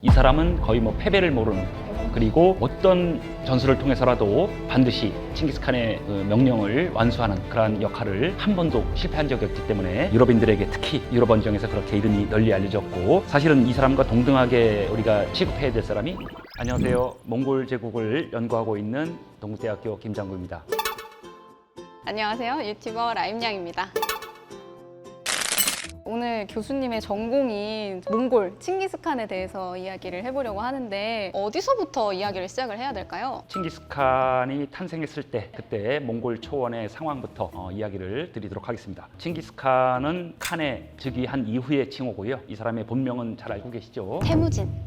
이 사람은 거의 뭐 패배를 모르는, 그리고 어떤 전술을 통해서라도 반드시 칭기스칸의 명령을 완수하는 그러한 역할을 한 번도 실패한 적이 없기 때문에 유럽인들에게, 특히 유럽 원정에서 그렇게 이름이 널리 알려졌고, 사실은 이 사람과 동등하게 우리가 취급해야 될 사람이, 안녕하세요, 몽골 제국을 연구하고 있는 동국대학교 김장구입니다. 안녕하세요, 유튜버 라임양입니다. 오늘 교수님의 전공인 몽골, 칭기스칸에 대해서 이야기를 해보려고 하는데 어디서부터 이야기를 시작을 해야 될까요? 칭기스칸이 탄생했을 때, 그때 몽골 초원의 상황부터 이야기를 드리도록 하겠습니다. 칭기스칸은 칸의 즉위한 이후의 칭호고요. 이 사람의 본명은 잘 알고 계시죠?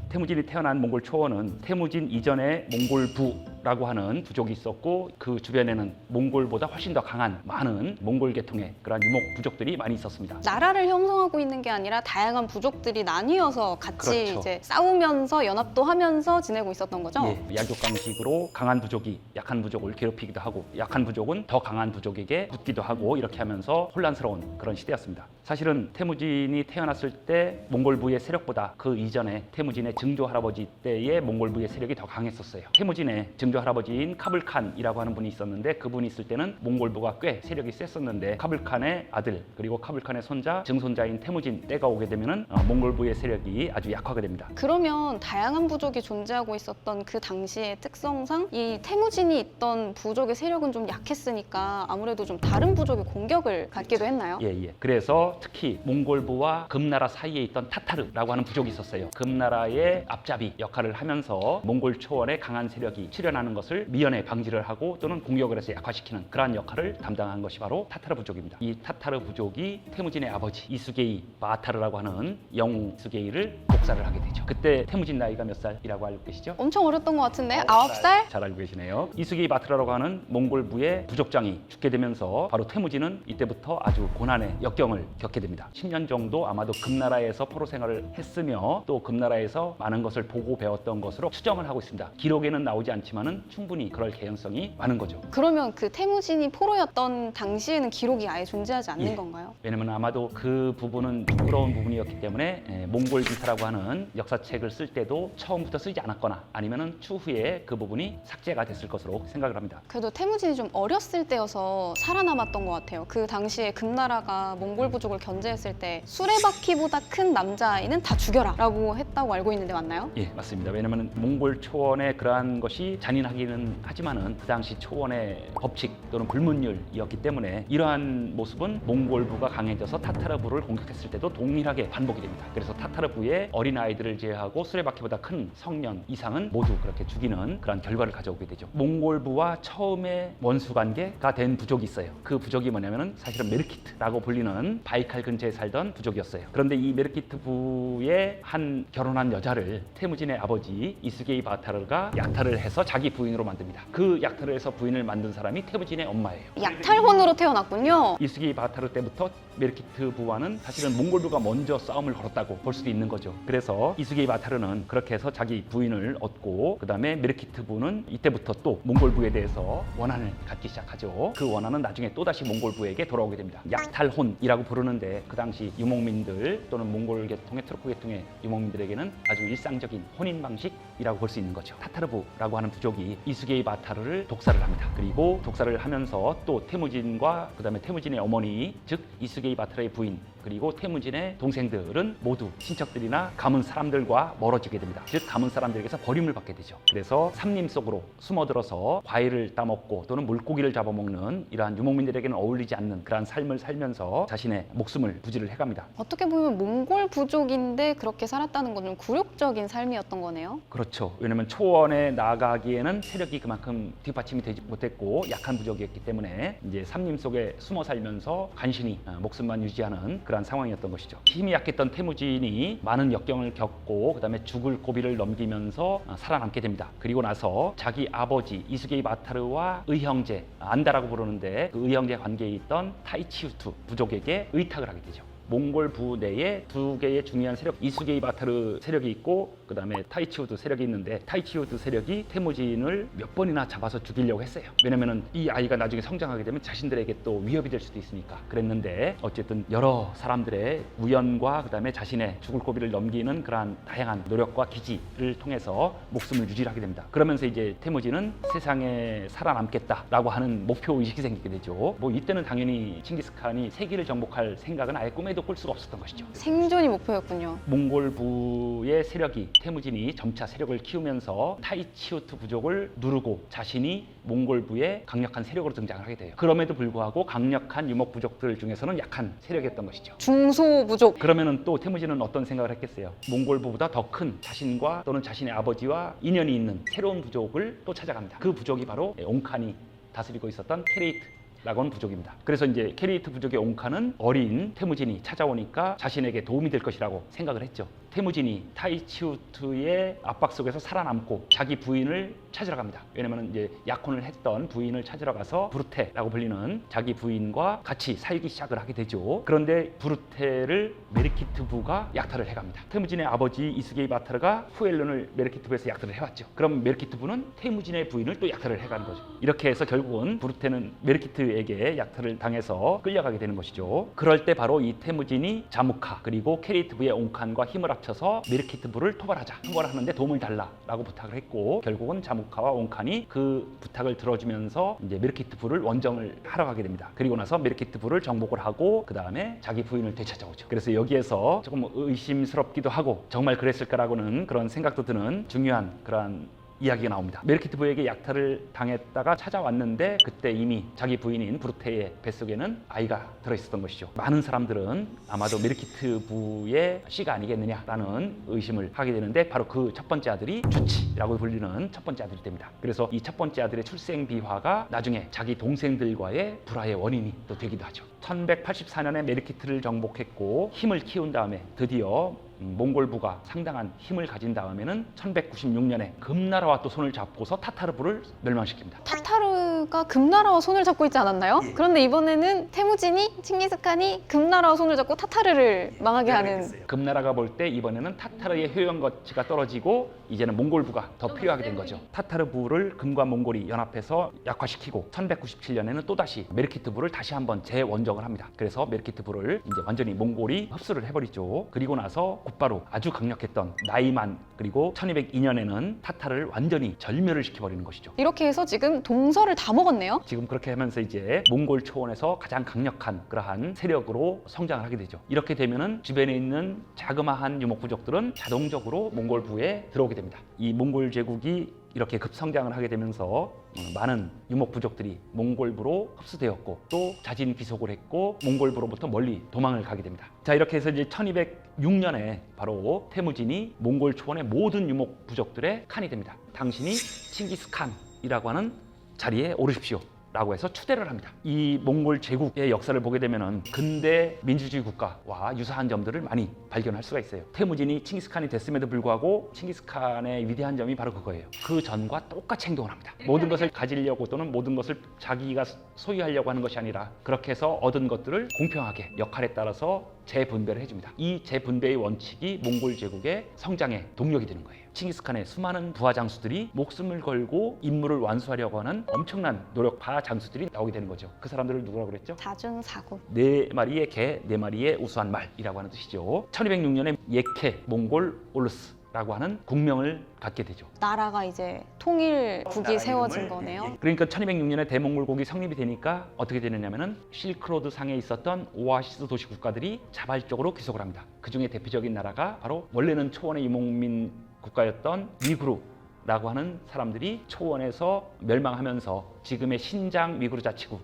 태무진이 태어난 몽골 초원은 태무진 이전에 몽골부라고 하는 부족이 있었고, 그 주변에는 몽골보다 훨씬 더 강한 많은 몽골 계통의 그러한 유목 부족들이 많이 있었습니다. 나라를 형성하고 있는 게 아니라 다양한 부족들이 나뉘어서 같이 그렇죠. 이제 싸우면서 연합도 하면서 지내고 있었던 거죠? 예, 약육강식으로 강한 부족이 약한 부족을 괴롭히기도 하고, 약한 부족은 더 강한 부족에게 붙기도 하고, 이렇게 하면서 혼란스러운 그런 시대였습니다. 사실은 태무진이 태어났을 때 몽골부의 세력보다 그 이전에 태무진의 증조 할아버지 때의 몽골부의 세력이 더 강했었어요. 태무진의 증조 할아버지인 카블칸이라고 하는 분이 있었는데, 그분이 있을 때는 몽골부가 꽤 세력이 셌었는데, 카블칸의 아들 그리고 카블칸의 손자, 증손자인 태무진 때가 오게 되면은 몽골부의 세력이 아주 약화가 됩니다. 그러면 다양한 부족이 존재하고 있었던 그 당시의 특성상 이 태무진이 있던 부족의 세력은 좀 약했으니까 아무래도 좀 다른 부족의 공격을 갖기도 했나요? 예. 그래서 특히 몽골부와 금나라 사이에 있던 타타르라고 하는 부족이 있었어요. 금나라의 앞잡이 역할을 하면서 몽골 초원의 강한 세력이 출현하는 것을 미연에 방지를 하고, 또는 공격을 해서 약화시키는 그러한 역할을 담당한 것이 바로 타타르 부족입니다. 이 타타르 부족이 태무진의 아버지 이수게이 바타르라고 하는 영웅 이수게이를 독살을 하게 되죠. 그때 태무진 나이가 몇 살이라고 알고 계시죠? 엄청 어렸던 것 같은데? 9살? 잘 알고 계시네요. 이수게이 바타르라고 하는 몽골부의 부족장이 죽게 되면서 바로 태무진은 이때부터 아주 고난의 역경을 겪게 됩니다. 10년 정도 아마도 금나라에서 포로 생활을 했으며, 또 금나라에서 많은 것을 보고 배웠던 것으로 추정을 하고 있습니다. 기록에는 나오지 않지만은 충분히 그럴 개연성이 많은 거죠. 그러면 그 태무진이 포로였던 당시에는 기록이 아예 존재하지 않는 건가요? 왜냐면 아마도 그 부분은 부끄러운 부분이었기 때문에 몽골 기사라고 하는 역사책을 쓸 때도 처음부터 쓰지 않았거나, 아니면은 추후에 그 부분이 삭제가 됐을 것으로 생각을 합니다. 그래도 태무진이 좀 어렸을 때여서 살아남았던 것 같아요. 그 당시에 금나라가 몽골 부족을 견제했을 때 수레바퀴보다 큰 남자아이는 다 죽여라 라고 했다고 알고 있는데 맞나요? 예, 맞습니다. 왜냐면 몽골 초원의 그러한 것이 잔인하기는 하지만은 그 당시 초원의 법칙 또는 불문율이었기 때문에, 이러한 모습은 몽골부가 강해져서 타타르부를 공격했을 때도 동일하게 반복이 됩니다. 그래서 타타르부의 어린아이들을 제외하고 수레바퀴보다 큰 성년 이상은 모두 그렇게 죽이는 그런 결과를 가져오게 되죠. 몽골부와 처음에 원수관계가 된 부족이 있어요. 그 부족이 뭐냐면은 사실은 메르키트라고 불리는 바이칼 근처에 살던 부족이었어요. 그런데 이 메르키트부의 한 결혼한 여자를 태무진의 아버지 이수게이 바타르가 약탈을 해서 자기 부인으로 만듭니다. 그 약탈을 해서 부인을 만든 사람이 태무진의 엄마예요. 약탈혼으로 태어났군요. 이수게이 바타르 때부터 메르키트부와는 사실은 몽골부가 먼저 싸움을 걸었다고 볼 수도 있는 거죠. 그래서 이수게이 바타르는 그렇게 해서 자기 부인을 얻고, 그 다음에 메르키트부는 이때부터 또 몽골부에 대해서 원한을 갖기 시작하죠. 그 원한은 나중에 또다시 몽골부에게 돌아오게 됩니다. 약탈혼이라고 부르는데, 그 당시 유목민들 또는 몽골 계통의 트루크 계통의 유목민들에게는 아주 일상적인 혼인 방식이라고 볼 수 있는 거죠. 타타르부라고 하는 부족이 이수게이 바타르를 독살을 합니다. 그리고 독살을 하면서 또 태무진과 그 다음에 태무진의 어머니, 즉 이수게이 바타르의 부인, 그리고 태무진의 동생들은 모두 친척들이나 가문 사람들과 멀어지게 됩니다. 즉 가문 사람들에게서 버림을 받게 되죠. 그래서 삼림 속으로 숨어들어서 과일을 따먹고 또는 물고기를 잡아먹는 이러한 유목민들에게는 어울리지 않는 그러한 삶을 살면서 자신의 목숨을 부지를 해갑니다. 어떻게 보면 몽골 부족인데 그렇게 살았다는 건 좀 굴욕적인 삶이었던 거네요. 그렇죠. 왜냐하면 초원에 나가기에는 세력이 그만큼 뒷받침이 되지 못했고 약한 부족이었기 때문에 이제 삼림 속에 숨어 살면서 간신히 목숨만 유지하는 그러한 상황이었던 것이죠. 힘이 약했던 태무진이 많은 역경을 겪고, 그 다음에 죽을 고비를 넘기면서 살아남게 됩니다. 그리고 나서 자기 아버지 이수게이 바타르와 의형제, 안다라고 부르는데, 그 의형제 관계에 있던 타이치우트 부족에게 의탁을 하게 되죠. 몽골부 내에 두 개의 중요한 세력, 이수게이 바타르 세력이 있고 그 다음에 타이치우드 세력이 있는데, 타이치우드 세력이 태무진을 몇 번이나 잡아서 죽이려고 했어요. 왜냐면은 이 아이가 나중에 성장하게 되면 자신들에게 또 위협이 될 수도 있으니까 그랬는데, 어쨌든 여러 사람들의 우연과 그 다음에 자신의 죽을 고비를 넘기는 그러한 다양한 노력과 기지를 통해서 목숨을 유지하게 됩니다. 그러면서 이제 태무진은 세상에 살아남겠다라고 하는 목표 의식이 생기게 되죠. 뭐 이때는 당연히 칭기스칸이 세계를 정복할 생각은 아예 꿈에도 꿀 수가 없었던 것이죠. 생존이 목표였군요. 몽골부의 세력이, 태무진이 점차 세력을 키우면서 타이치우트 부족을 누르고 자신이 몽골부의 강력한 세력으로 등장을 하게 돼요. 그럼에도 불구하고 강력한 유목 부족들 중에서는 약한 세력이었던 것이죠. 중소부족. 그러면은 또 태무진은 어떤 생각을 했겠어요? 몽골부보다 더 큰 자신과 또는 자신의 아버지와 인연이 있는 새로운 부족을 또 찾아갑니다. 그 부족이 바로 옹칸이 다스리고 있었던 케레이트 라고 하는 부족입니다. 그래서 이제 케레이트 부족의 옹칸은 어린 태무진이 찾아오니까 자신에게 도움이 될 것이라고 생각을 했죠. 태무진이 타이치우트의 압박 속에서 살아남고 자기 부인을 찾으러 갑니다. 왜냐면 이제 약혼을 했던 부인을 찾으러 가서 부르테라고 불리는 자기 부인과 같이 살기 시작을 하게 되죠. 그런데 부르테를 메르키트부가 약탈을 해갑니다. 태무진의 아버지 이스게이 바타르가 후엘론을 메르키트부에서 약탈을 해왔죠. 그럼 메르키트부는 태무진의 부인을 또 약탈을 해가는 거죠. 이렇게 해서 결국은 부르테는 메르키트에게 약탈을 당해서 끌려가게 되는 것이죠. 그럴 때 바로 이 태무진이 자무카 그리고 케레이트부의 옹칸과 힘을 합쳐서 메르키트부를 토벌하자, 토벌하는데 도움을 달라라고 부탁을 했고, 결국은 자무카와 옹칸이 그 부탁을 들어주면서 이제 메르키트부를 원정을 하러 가게 됩니다. 그리고 나서 메르키트부를 정복을 하고 그 다음에 자기 부인을 되찾아오죠. 그래서 여기에서 조금 의심스럽기도 하고 정말 그랬을까라고는 그런 생각도 드는 중요한 그러한 이야기가 나옵니다. 메르키트부에게 약탈을 당했다가 찾아왔는데 그때 이미 자기 부인인 부르테의 뱃속에는 아이가 들어있었던 것이죠. 많은 사람들은 아마도 메르키트부의 씨가 아니겠느냐라는 의심을 하게 되는데, 바로 그 첫 번째 아들이 주치라고 불리는 첫 번째 아들이 됩니다. 그래서 이 첫 번째 아들의 출생 비화가 나중에 자기 동생들과의 불화의 원인이 또 되기도 하죠. 1184년에 메르키트를 정복했고 힘을 키운 다음에 드디어 몽골부가 상당한 힘을 가진 다음에는 1196년에 금나라와 또 손을 잡고서 타타르부를 멸망시킵니다. 타타르가 금나라와 손을 잡고 있지 않았나요? 예. 그런데 이번에는 태무진이, 칭기스칸이 금나라와 손을 잡고 타타르를 망하게 하는. 금나라가 볼 때 이번에는 타타르의 효용 가치가 떨어지고 이제는 몽골부가 더 필요하게 된 거죠. 타타르부를 금과 몽골이 연합해서 약화시키고 1197년에는 또다시 메르키트부를 다시 한번 재원정을 합니다. 그래서 메르키트부를 이제 완전히 몽골이 흡수를 해버리죠. 그리고 나서 곧바로 아주 강력했던 나이만, 그리고 1202년에는 타타르를 완전히 절멸을 시켜버리는 것이죠. 이렇게 해서 지금 동서를 다 먹었네요. 지금 그렇게 하면서 이제 몽골 초원에서 가장 강력한 그러한 세력으로 성장을 하게 되죠. 이렇게 되면은 주변에 있는 자그마한 유목부족들은 자동적으로 몽골부에 들어오게 됩니다. 이 몽골 제국이 이렇게 급성장을 하게 되면서 많은 유목부족들이 몽골부로 흡수되었고 또 자진 귀속을 했고 몽골부로부터 멀리 도망을 가게 됩니다. 자, 이렇게 해서 이제 1206년에 바로 태무진이 몽골 초원의 모든 유목부족들의 칸이 됩니다. 당신이 칭기스칸이라고 하는 자리에 오르십시오 라고 해서 추대를 합니다. 이 몽골 제국의 역사를 보게 되면은 근대 민주주의 국가와 유사한 점들을 많이 발견할 수가 있어요. 태무진이 칭기스칸이 됐음에도 불구하고 칭기스칸의 위대한 점이 바로 그거예요. 그 전과 똑같이 행동을 합니다. 모든 것을 가지려고 또는 모든 것을 자기가 소유하려고 하는 것이 아니라 그렇게 해서 얻은 것들을 공평하게 역할에 따라서 재분배를 해줍니다. 이 재분배의 원칙이 몽골 제국의 성장의 동력이 되는 거예요. 칭기스칸의 수많은 부하 장수들이 목숨을 걸고 임무를 완수하려고 하는 엄청난 노력파 장수들이 나오게 되는 거죠. 그 사람들을 누구라고 그랬죠? 자준사군. 4마리의 개, 4마리의 우수한 말이라고 하는 뜻이죠. 1206년에 예케 몽골 올루스라고 하는 국명을 갖게 되죠. 나라가 이제 통일국이 세워진 거네요. 그러니까 1206년에 대몽골국이 성립이 되니까 어떻게 되느냐면은 실크로드 상에 있었던 오아시스 도시 국가들이 자발적으로 귀속을 합니다. 그 중에 대표적인 나라가 바로 원래는 초원의 유목민 국가였던 위구르라고 하는 사람들이 초원에서 멸망하면서 지금의 신장 위구르 자치구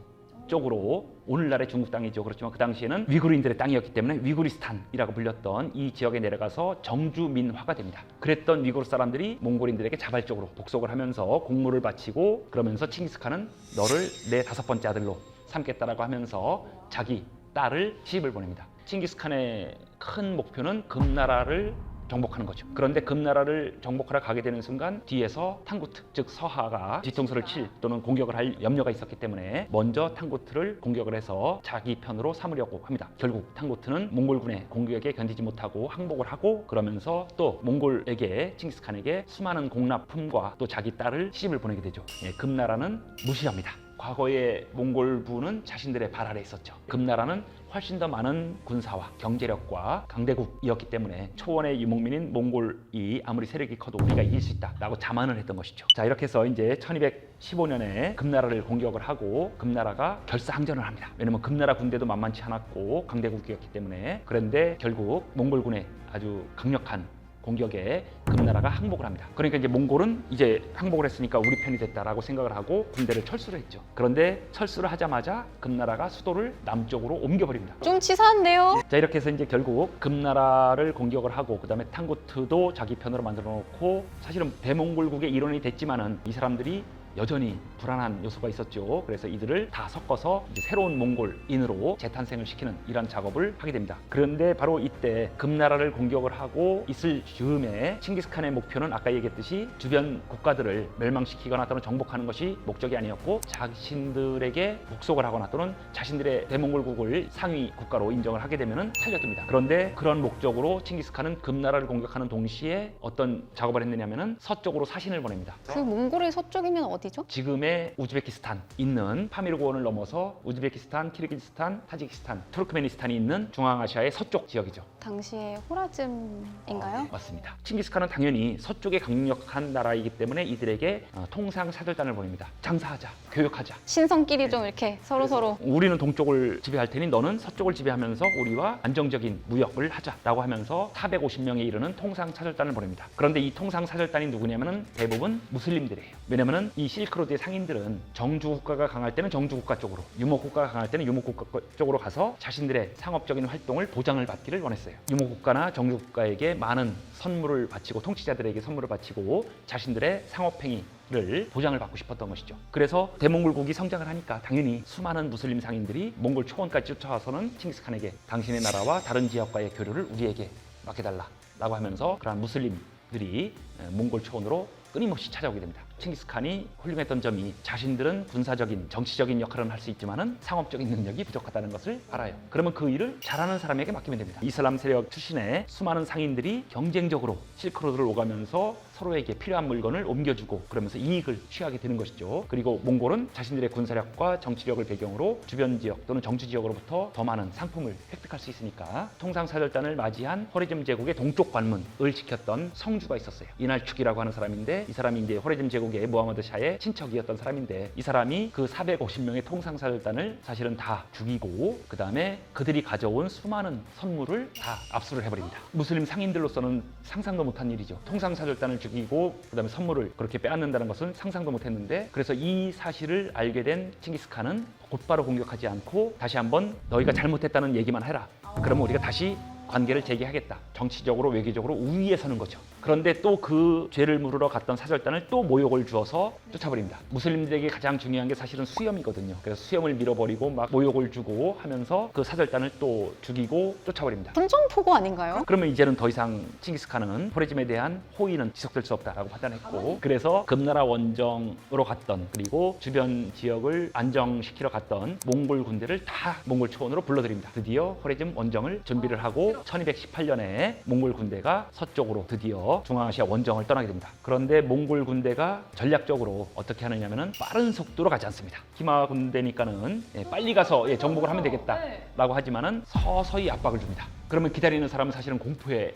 쪽으로, 오늘날의 중국 땅이죠. 그렇지만 그 당시에는 위구르인들의 땅이었기 때문에 위구리스탄이라고 불렸던 이 지역에 내려가서 정주민화가 됩니다. 그랬던 위구르 사람들이 몽골인들에게 자발적으로 복속을 하면서 공물을 바치고, 그러면서 칭기스칸은 너를 내 5번째 아들로 삼겠다라고 하면서 자기 딸을 시집을 보냅니다. 칭기스칸의 큰 목표는 금나라를 정복하는 거죠. 그런데 금나라를 정복하러 가게 되는 순간 뒤에서 탕구트, 즉 서하가 뒤통수를 칠 또는 공격을 할 염려가 있었기 때문에 먼저 탕구트를 공격을 해서 자기 편으로 삼으려고 합니다. 결국 탕구트는 몽골군의 공격에 견디지 못하고 항복을 하고, 그러면서 또 몽골에게, 칭기스칸에게 수많은 공납품과 또 자기 딸을 시집을 보내게 되죠. 금나라는 무시합니다. 과거의 몽골부는 자신들의 발 아래 있었죠. 금나라는 훨씬 더 많은 군사와 경제력과 강대국이었기 때문에 초원의 유목민인 몽골이 아무리 세력이 커도 우리가 이길 수 있다라고 자만을 했던 것이죠. 자, 이렇게 해서 이제 1215년에 금나라를 공격을 하고 금나라가 결사항전을 합니다. 왜냐면 금나라 군대도 만만치 않았고 강대국이었기 때문에. 그런데 결국 몽골군의 아주 강력한 공격에 금나라가 항복을 합니다. 그러니까 이제 몽골은 이제 항복을 했으니까 우리 편이 됐다라고 생각을 하고 군대를 철수를 했죠. 그런데 철수를 하자마자 금나라가 수도를 남쪽으로 옮겨버립니다. 좀 치사한데요? 자, 이렇게 해서 이제 결국 금나라를 공격을 하고, 그다음에 탕구트도 자기 편으로 만들어 놓고, 사실은 대몽골국의 일원이 됐지만은 이 사람들이 여전히 불안한 요소가 있었죠. 그래서 이들을 다 섞어서 이제 새로운 몽골인으로 재탄생을 시키는 이런 작업을 하게 됩니다. 그런데 바로 이때 금나라를 공격을 하고 있을 즈음에 칭기스칸의 목표는 아까 얘기했듯이 주변 국가들을 멸망시키거나 또는 정복하는 것이 목적이 아니었고, 자신들에게 복속을 하거나 또는 자신들의 대몽골국을 상위 국가로 인정을 하게 되면 살려둡니다. 그런데 그런 목적으로 칭기스칸은 금나라를 공격하는 동시에 어떤 작업을 했느냐면은 서쪽으로 사신을 보냅니다. 그 몽골의 서쪽이면 어디죠? 지금의 우즈베키스탄 있는 파미르고원을 넘어서 우즈베키스탄, 키르기즈스탄, 타지키스탄, 투르크메니스탄이 있는 중앙아시아의 서쪽 지역이죠. 당시에 호라즘인가요? 맞습니다. 칭기스칸은 당연히 서쪽에 강력한 나라이기 때문에 이들에게 통상 사절단을 보냅니다. 장사하자, 교역하자. 신성끼리 좀 이렇게 서로 우리는 동쪽을 지배할 테니 너는 서쪽을 지배하면서 우리와 안정적인 무역을 하자라고 하면서 450명에 이르는 통상 사절단을 보냅니다. 그런데 이 통상 사절단이 누구냐면은 대부분 무슬림들이에요. 왜냐면은 이 실크로드의 상인들은 정주국가가 강할 때는 정주국가 쪽으로, 유목국가가 강할 때는 유목국가 쪽으로 가서 자신들의 상업적인 활동을 보장을 받기를 원했어요. 유목국가나 정주국가에게 많은 선물을 바치고, 통치자들에게 선물을 바치고 자신들의 상업행위를 보장을 받고 싶었던 것이죠. 그래서 대몽골국이 성장을 하니까 당연히 수많은 무슬림 상인들이 몽골 초원까지 쫓아와서는 칭기스칸에게 당신의 나라와 다른 지역과의 교류를 우리에게 맡겨달라고 하면서 그러한 무슬림들이 몽골 초원으로 끊임없이 찾아오게 됩니다. 칭기스칸이 훌륭했던 점이 자신들은 군사적인, 정치적인 역할은 할 수 있지만은 상업적인 능력이 부족하다는 것을 알아요. 그러면 그 일을 잘하는 사람에게 맡기면 됩니다. 이슬람 세력 출신의 수많은 상인들이 경쟁적으로 실크로드를 오가면서 서로에게 필요한 물건을 옮겨주고 그러면서 이익을 취하게 되는 것이죠. 그리고 몽골은 자신들의 군사력과 정치력을 배경으로 주변 지역 또는 정치 지역으로부터 더 많은 상품을 획득할 수 있으니까 통상사절단을 맞이한 호레즘 제국의 동쪽 관문을 지켰던 성주가 있었어요. 이날축이라고 하는 사람인데, 이 사람이 이제 호레즘 제국의 무하마드 샤의 친척이었던 사람인데, 이 사람이 그 450명의 통상사절단을 사실은 다 죽이고 그 다음에 그들이 가져온 수많은 선물을 다 압수를 해버립니다. 무슬림 상인들로서는 상상도 못한 일이죠. 통상사절단을 죽이고 그 다음에 선물을 그렇게 빼앗는다는 것은 상상도 못했는데, 그래서 이 사실을 알게 된 칭기스칸은 곧바로 공격하지 않고 다시 한번 너희가 잘못했다는 얘기만 해라. 그러면 우리가 다시 관계를 재개하겠다. 정치적으로 외교적으로 우위에 서는 거죠. 그런데 또 그 죄를 물으러 갔던 사절단을 또 모욕을 주어서 쫓아버립니다. 무슬림들에게 가장 중요한 게 사실은 수염이거든요. 그래서 수염을 밀어버리고 막 모욕을 주고 하면서 그 사절단을 또 죽이고 쫓아버립니다. 선전포고 아닌가요? 그러면 이제는 더 이상 칭기스칸은 호레즘에 대한 호의는 지속될 수 없다라고 판단했고, 그래서 금나라 원정으로 갔던, 그리고 주변 지역을 안정시키러 갔던 몽골 군대를 다 몽골 초원으로 불러들입니다. 드디어 호레즘 원정을 준비를 하고 1218년에 몽골 군대가 서쪽으로 드디어 중앙아시아 원정을 떠나게 됩니다. 그런데 몽골 군대가 전략적으로 어떻게 하느냐면은 빠른 속도로 가지 않습니다. 기마 군대니까는 빨리 가서 정복을 하면 되겠다라고 하지만은 서서히 압박을 줍니다. 그러면 기다리는 사람은 사실은 공포에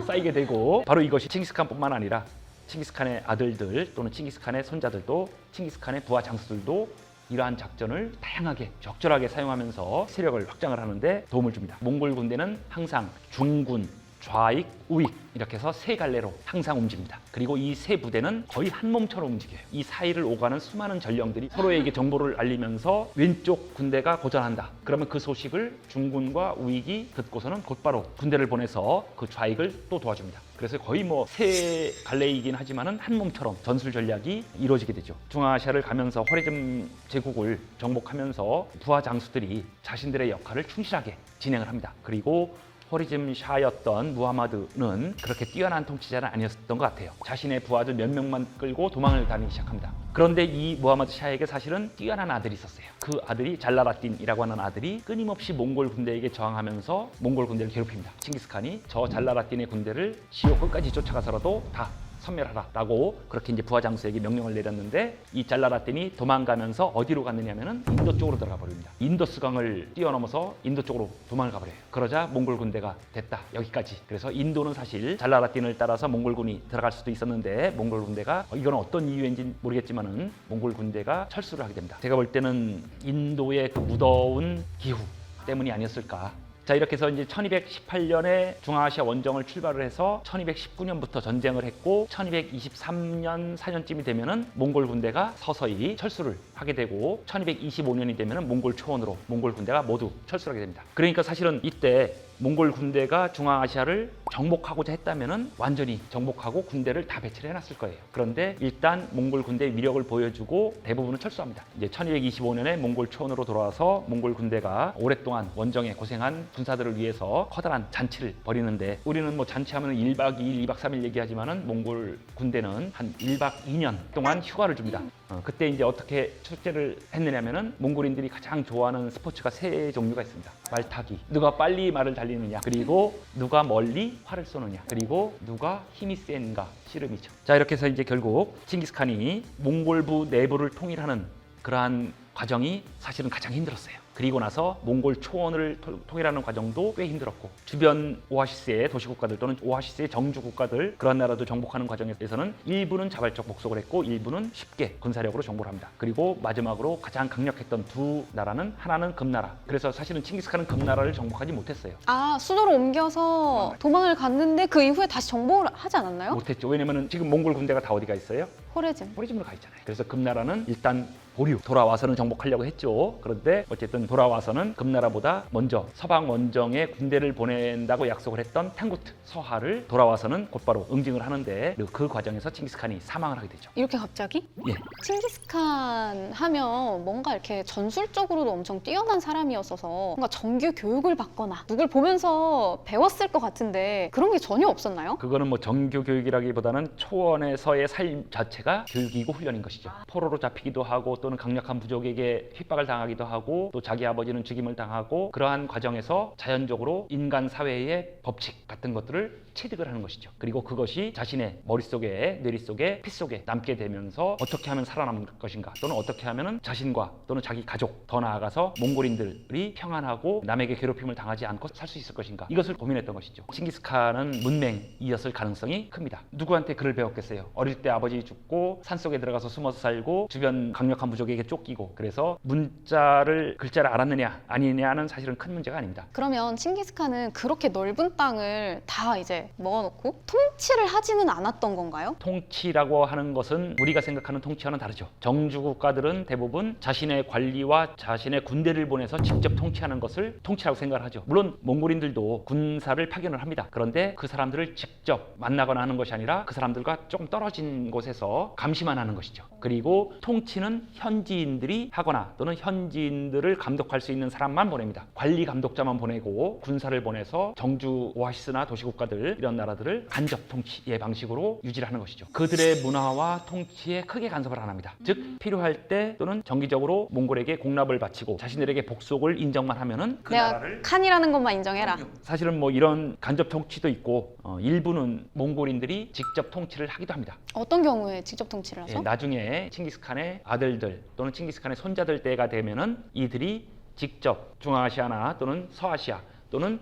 쌓이게 되고, 바로 이것이 칭기스칸뿐만 아니라 칭기스칸의 아들들 또는 칭기스칸의 손자들도, 칭기스칸의 부하 장수들도 이러한 작전을 다양하게 적절하게 사용하면서 세력을 확장을 하는데 도움을 줍니다. 몽골 군대는 항상 중군, 좌익, 우익 이렇게 해서 세 갈래로 항상 움직입니다. 그리고 이 세 부대는 거의 한 몸처럼 움직여요. 이 사이를 오가는 수많은 전령들이 서로에게 정보를 알리면서 왼쪽 군대가 고전한다. 그러면 그 소식을 중군과 우익이 듣고서는 곧바로 군대를 보내서 그 좌익을 또 도와줍니다. 그래서 거의 뭐 세 갈래이긴 하지만은 한 몸처럼 전술 전략이 이루어지게 되죠. 중앙아시아를 가면서 호레즘 제국을 정복하면서 부하 장수들이 자신들의 역할을 충실하게 진행을 합니다. 그리고 호리즘 샤였던 무하마드는 그렇게 뛰어난 통치자는 아니었던 것 같아요. 자신의 부하들 몇 명만 끌고 도망을 다니기 시작합니다. 그런데 이 무하마드 샤에게 사실은 뛰어난 아들이 있었어요. 그 아들이 잘라라틴이라고 하는 아들이 끊임없이 몽골 군대에게 저항하면서 몽골 군대를 괴롭힙니다. 칭기스칸이 저 잘라라틴의 군대를 지옥 끝까지 쫓아가서라도 다 섬멸하라라고 그렇게 이제 부하 장수에게 명령을 내렸는데 이 잘라라틴이 도망가면서 어디로 갔느냐면은 인도 쪽으로 들어가 버립니다. 인도스강을 뛰어넘어서 인도 쪽으로 도망을 가버려요. 그러자 몽골 군대가 됐다 여기까지. 그래서 인도는 사실 잘라라틴을 따라서 몽골군이 들어갈 수도 있었는데 몽골 군대가 이건 어떤 이유인지 모르겠지만은 몽골 군대가 철수를 하게 됩니다. 제가 볼 때는 인도의 그 무더운 기후 때문이 아니었을까. 자, 이렇게 해서 이제 1218년에 중앙아시아 원정을 출발을 해서 1219년부터 전쟁을 했고 1223년 4년쯤이 되면은 몽골 군대가 서서히 철수를 하게 되고 1225년이 되면은 몽골 초원으로 몽골 군대가 모두 철수를 하게 됩니다. 그러니까 사실은 이때 몽골 군대가 중앙아시아를 정복하고자 했다면은 완전히 정복하고 군대를 다 배치를 해놨을 거예요. 그런데 일단 몽골 군대의 위력을 보여주고 대부분은 철수합니다. 이제 1225년에 몽골 초원으로 돌아와서 몽골 군대가 오랫동안 원정에 고생한 군사들을 위해서 커다란 잔치를 벌이는데 우리는 뭐 잔치하면 1박 2일, 2박 3일 얘기하지만은 몽골 군대는 한 1박 2년 동안 휴가를 줍니다. 그때 이제 어떻게 축제를 했느냐면은 몽골인들이 가장 좋아하는 스포츠가 세 종류가 있습니다. 말타기, 누가 빨리 말을 달리느냐, 그리고 누가 멀리 활을 쏘느냐, 그리고 누가 힘이 센가, 씨름이죠. 자, 이렇게 해서 이제 결국 칭기스칸이 몽골부 내부를 통일하는 그러한 과정이 사실은 가장 힘들었어요. 그리고 나서 몽골 초원을 통일하는 과정도 꽤 힘들었고 주변 오아시스의 도시국가들 또는 오아시스의 정주국가들 그런 나라도 정복하는 과정에서는 일부는 자발적 복속을 했고 일부는 쉽게 군사력으로 정복을 합니다. 그리고 마지막으로 가장 강력했던 두 나라는 하나는 금나라. 그래서 사실은 칭기스칸은 금나라를 정복하지 못했어요. 아, 수도로 옮겨서 도망을 갔는데 그 이후에 다시 정복을 하지 않았나요? 못했죠. 왜냐면 지금 몽골 군대가 다 어디가 있어요? 호레즘. 호리즘으로 가 있잖아요. 그래서 금나라는 일단 보류 돌아와서는 정복하려고 했죠. 그런데 어쨌든 돌아와서는 금나라보다 먼저 서방 원정에 군대를 보낸다고 약속을 했던 탱구트 서하를 돌아와서는 곧바로 응징을 하는데 그 과정에서 칭기스칸이 사망을 하게 되죠. 이렇게 갑자기? 예. 칭기스칸 하면 뭔가 이렇게 전술적으로도 엄청 뛰어난 사람이었어서 뭔가 정규 교육을 받거나 누굴 보면서 배웠을 것 같은데 그런 게 전혀 없었나요? 그거는 뭐 정규 교육이라기보다는 초원에서의 삶 자체가 교육이고 훈련인 것이죠. 포로로 잡히기도 하고 또는 강력한 부족에게 핍박을 당하기도 하고 또 자기 아버지는 죽임을 당하고 그러한 과정에서 자연적으로 인간 사회의 법칙 같은 것들을 체득을 하는 것이죠. 그리고 그것이 자신의 머릿속에 뇌리 속에 피 속에 남게 되면서 어떻게 하면 살아남을 것인가 또는 어떻게 하면 자신과 또는 자기 가족 더 나아가서 몽골인들이 평안하고 남에게 괴롭힘을 당하지 않고 살 수 있을 것인가 이것을 고민했던 것이죠. 칭기스칸은 문맹이었을 가능성이 큽니다. 누구한테 글을 배웠겠어요? 어릴 때 아버지 죽고 산속에 들어가서 숨어서 살고 주변 강력한 부족에게 쫓기고 그래서 문자를 글자를 알았느냐 아니냐는 사실은 큰 문제가 아닙니다. 그러면 칭기스칸은 그렇게 넓은 땅을 다 이제 먹어놓고 통치를 하지는 않았던 건가요? 통치라고 하는 것은 우리가 생각하는 통치와는 다르죠. 정주 국가들은 대부분 자신의 관리와 자신의 군대를 보내서 직접 통치하는 것을 통치라고 생각을 하죠. 물론 몽골인들도 군사를 파견을 합니다. 그런데 그 사람들을 직접 만나거나 하는 것이 아니라 그 사람들과 조금 떨어진 곳에서 감시만 하는 것이죠. 그리고 통치는 현지인들이 하거나 또는 현지인들을 감독할 수 있는 사람만 보냅니다. 관리 감독자만 보내고 군사를 보내서 정주 오아시스나 도시국가들 이런 나라들을 간접 통치의 방식으로 유지를 하는 것이죠. 그들의 문화와 통치에 크게 간섭을 안 합니다. 즉 필요할 때 또는 정기적으로 몽골에게 공납을 바치고 자신들에게 복속을 인정만 하면은 그 내가 나라를 칸이라는 것만 인정해라. 사실은 뭐 이런 간접 통치도 있고 일부는 몽골인들이 직접 통치를 하기도 합니다. 어떤 경우에 직접 통치를 하죠? 예, 나중에 칭기스칸의 아들들 또는 칭기스칸의 손자들 때가 되면은 이들이 직접 중앙아시아나 또는 서아시아 또는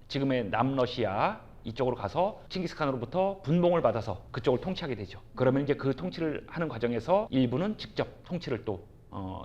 지금의 남러시아 이쪽으로 가서 칭기스칸으로부터 분봉을 받아서 그쪽을 통치하게 되죠. 그러면 이제 그 통치를 하는 과정에서 일부는 직접 통치를 또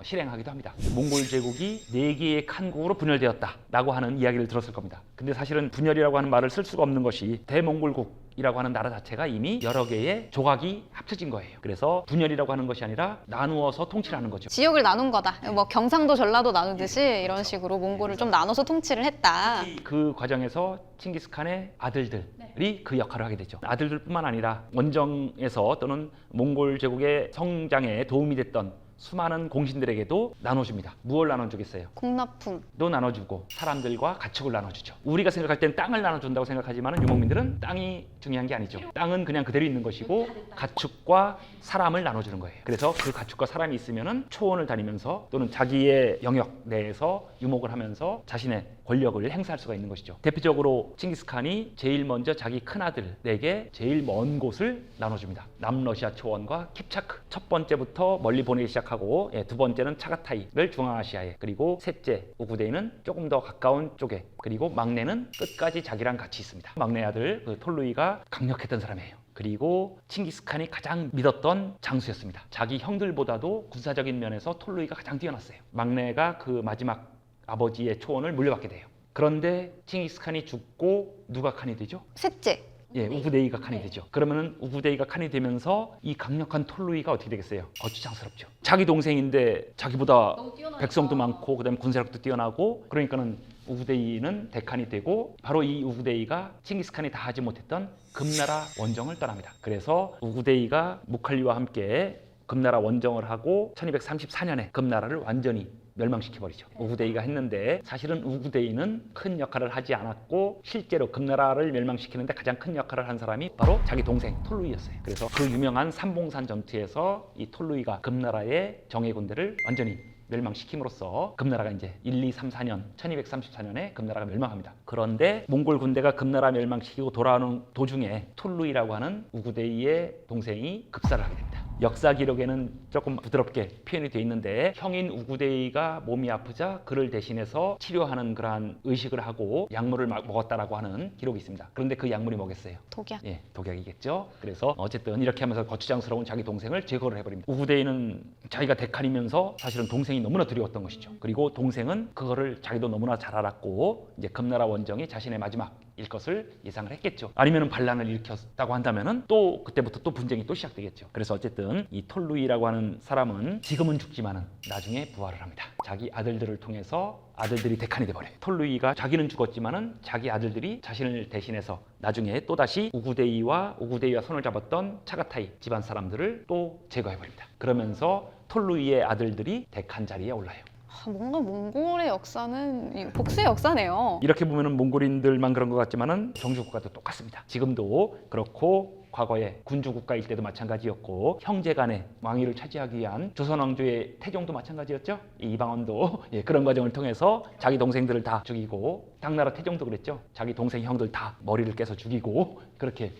실행하기도 합니다. 몽골 제국이 4개의 칸국으로 분열되었다라고 하는 이야기를 들었을 겁니다. 근데 사실은 분열이라고 하는 말을 쓸 수가 없는 것이 대몽골국이라고 하는 나라 자체가 이미 여러 개의 조각이 합쳐진 거예요. 그래서 분열이라고 하는 것이 아니라 나누어서 통치를 하는 거죠. 지역을 나눈 거다. 뭐 경상도 전라도 나누듯이 이런 식으로 몽골을 좀 나눠서 통치를 했다. 그 과정에서 칭기스칸의 아들들이 그 역할을 하게 되죠. 아들들뿐만 아니라 원정에서 또는 몽골 제국의 성장에 도움이 됐던 수많은 공신들에게도 나눠줍니다. 무엇을 나눠주겠어요? 공납품. 도 나눠주고 사람들과 가축을 나눠주죠. 우리가 생각할 땐 땅을 나눠준다고 생각하지만 유목민들은 땅이 중요한 게 아니죠. 땅은 그냥 그대로 있는 것이고 가축과 사람을 나눠주는 거예요. 그래서 그 가축과 사람이 있으면은 초원을 다니면서 또는 자기의 영역 내에서 유목을 하면서 자신의 권력을 행사할 수가 있는 것이죠. 대표적으로 칭기스칸이 제일 먼저 자기 큰아들에게 제일 먼 곳을 나눠줍니다. 남러시아 초원과 킵차크. 첫 번째부터 멀리 보내기 시작하고 두 번째는 차가타이를 중앙아시아에, 그리고 셋째 우구데이는 조금 더 가까운 쪽에, 그리고 막내는 끝까지 자기랑 같이 있습니다. 막내 아들 그 톨루이가 강력했던 사람이에요. 그리고 칭기스칸이 가장 믿었던 장수였습니다. 자기 형들보다도 군사적인 면에서 톨루이가 가장 뛰어났어요. 막내가 그 마지막 아버지의 초원을 물려받게 돼요. 그런데 칭기스칸이 죽고 누가 칸이 되죠? 셋째. 우구데이가 칸이 되죠. 그러면은 우구데이가 칸이 되면서 이 강력한 톨루이가 어떻게 되겠어요? 거추장스럽죠. 자기 동생인데 자기보다 백성도 많고 그다음에 군사력도 뛰어나고, 그러니까는 우구데이는 대칸이 되고, 바로 이 우구데이가 칭기스칸이 다 하지 못했던 금나라 원정을 떠납니다. 그래서 우구데이가 무칼리와 함께 금나라 원정을 하고 1234년에 금나라를 완전히 멸망시켜버리죠. 우구데이가 했는데 사실은 우구데이는 큰 역할을 하지 않았고 실제로 금나라를 멸망시키는데 가장 큰 역할을 한 사람이 바로 자기 동생 톨루이였어요. 그래서 그 유명한 삼봉산 전투에서 이 톨루이가 금나라의 정예군대를 완전히 멸망시킴으로써 금나라가 이제 1, 2, 3, 4년 1234년에 금나라가 멸망합니다. 그런데 몽골 군대가 금나라 멸망시키고 돌아오는 도중에 톨루이라고 하는 우구데이의 동생이 급사를 하게 됩니다. 역사 기록에는 조금 부드럽게 표현이 되어 있는데 형인 우구데이가 몸이 아프자 그를 대신해서 치료하는 그러한 의식을 하고 약물을 먹었다라고 하는 기록이 있습니다. 그런데 그 약물이 뭐겠어요? 독약. 독약이겠죠. 그래서 어쨌든 이렇게 하면서 거추장스러운 자기 동생을 제거를 해버립니다. 우구데이는 자기가 대칸이면서 사실은 동생이 너무나 두려웠던 것이죠. 그리고 동생은 그거를 자기도 너무나 잘 알았고 이제 금나라 원정이 자신의 마지막일 것을 예상을 했겠죠. 아니면은 반란을 일으켰다고 한다면은 또 그때부터 또 분쟁이 또 시작되겠죠. 그래서 어쨌든 이 톨루이라고 하는 사람은 지금은 죽지만은 나중에 부활을 합니다. 자기 아들들을 통해서 아들들이 대칸이 돼버려요. 톨루이가 자기는 죽었지만은 자기 아들들이 자신을 대신해서 나중에 또다시 우구데이와 손을 잡았던 차가타이 집안 사람들을 또 제거해버립니다. 그러면서 톨루이의 아들들이 대칸 자리에 올라요. 뭔가 몽골의 역사는 복수의 역사네요. 이렇게 보면은 몽골인들만 그런 것 같지만은 종주국가도 똑같습니다. 지금도 그렇고 과거에 군주국가일 때도 마찬가지였고 형제 간의 왕위를 차지하기 위한 조선 왕조의 태종도 마찬가지였죠. 이방원도 그런 과정을 통해서 자기 동생들을 다 죽이고, 당나라 태종도 그랬죠. 자기 동생 형들 다 머리를 깨서 죽이고 그렇게